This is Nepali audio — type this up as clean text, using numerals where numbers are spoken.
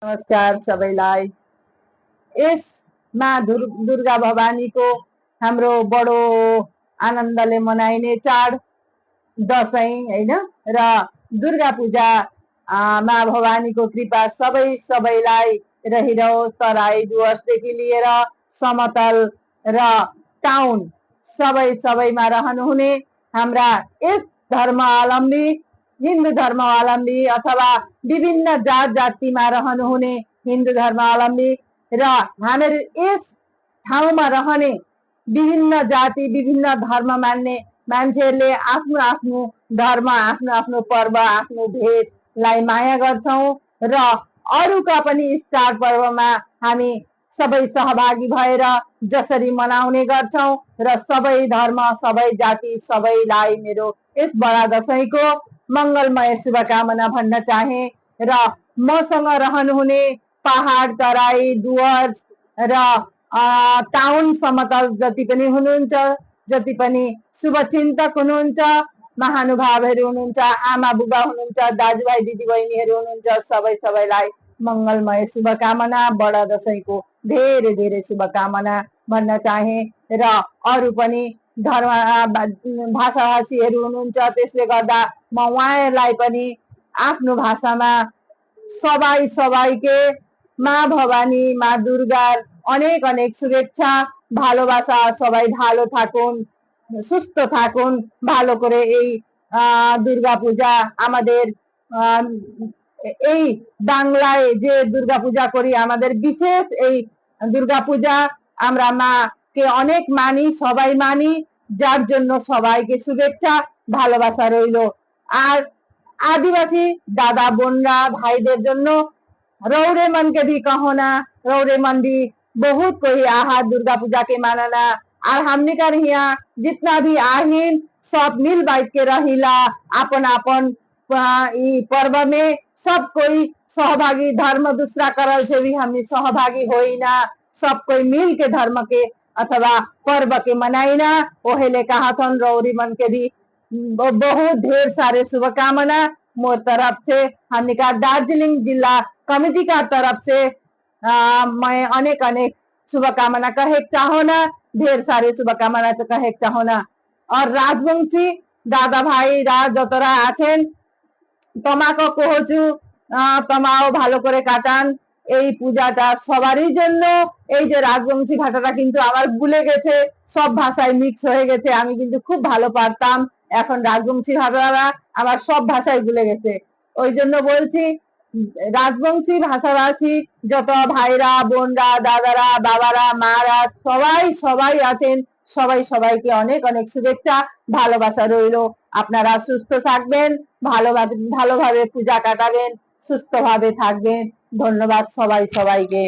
नमस्कार सबैलाई। यस माँ दुर्गा भवानीको हाम्रो बडो आनन्दले मनाइने चाड दसैँ हैन र दुर्गा पूजा माँ भवानीको कृपा सबैलाई रहिरहोस्। तराई डुवर्सदेखि लिएर समतल र टाउन सबैमा रहनुहुने हाम्रा यस धर्मावलम्बी हिन्दू धर्मावलम्बी अथवा विभिन्न जात जातिमा रहनुहुने हिन्दू धर्मावलम्बी र हामीहरू यस ठाउँमा रहने विभिन्न जाति विभिन्न धर्म मान्ने मान्छेहरूले आफ्नो आफ्नो धर्म आफ्नो आफ्नो पर्व आफ्नो भेषलाई माया गर्छौं र अरूका पनि चाडपर्वमा हामी सबै सहभागी भएर जसरी मनाउने गर्छौं र सबै धर्म सबै जाति सबैलाई मेरो यस बडा दशैंको मंगलमय शुभकामना भन्न चाहे र मसँग रहनुहुने पहाड तराई डुवर्स र टाउन समतल जति पनि हुनुहुन्छ, जति पनि शुभचिन्तक हुनुहुन्छ, महानुभावहरू हुनुहुन्छ, आमा बुबा हुनुहुन्छ, दाजुभाइ दिदीबहिनीहरू हुनुहुन्छ, सबैलाई मंगलमय शुभकामना, बडा दशैंको धेरै धेरै शुभकामना भन्न चाहे र अरू पनि धर्म भाषाभाषीहरू हुनुहुन्छ, त्यसले गर्दा म उहाँहरूलाई पनि आफ्नो भाषामा সবাইকে মা ভবানী মা দুর্গার অনেক অনেক শুভেচ্ছা ভালোবাসা। সবাই ভালো থাকুন, সুস্থ থাকুন, ভালো করে এই দুর্গা পূজা আমাদের এই বাংলায় যে দুর্গা পূজা করি আমাদের বিশেষ এই দুর্গা পূজা আমরা মাকে অনেক মানি, সবাই মানি, যার জন্য সবাইকে শুভেচ্ছা ভালোবাসা রইল। আর आदिवासी दादा बोनरा भाईদের জন্য रौरे मन के भी कहो ना, रौरे मन भी बहुत कोई आहा दुर्गा पूजा के मानना और हमने कर यहाँ जितना भी आहिन सब मिल बैठ के रहिला अपन अपन पर्व में सब कोई सहभागी। धर्म दूसरा करल से भी हमने सहभागी होइना, सब कोई मिल के धर्म के अथवा पर्व के मनाइना। ओहेले कहा थन रौरी मन के भी बहुत ढेर सारे शुभकामना मोर तरफ से, हमने का दार्जिलिंग जिला कमेटी का तरफ से मैं अनेक अनेक शुभकामना कहे चाहो ना, ढेर सारे शुभकामना कहे चाहो ना। और राजवंशी दादा भाई रा যতরা আছেন তোমাকে কহছু তোমাও ভালো করে কাটান এই পূজাটা সবারই জন্য। এই যে রাজবংশী ভাষাটা কিন্তু আমার ভুলে গেছে, সব ভাষায় মিক্স হয়ে গেছে। আমি কিন্তু খুব ভালো পারতাম, এখন রাজবংশী ভাষাটা আমার সব ভাষায় ভুলে গেছে। ওই জন্য বলছি রাজবংশী ভাষাভাষী যত ভাইরা বোনরা দাদারা বাবারা মারা সবাই আছেন, সবাইকে অনেক অনেক শুভেচ্ছা ভালোবাসা রইল। আপনারা সুস্থ থাকবেন, ভালোভাবে পূজা কাটাবেন, সুস্থভাবে থাকবেন। ধন্যবাদ সবাইকে।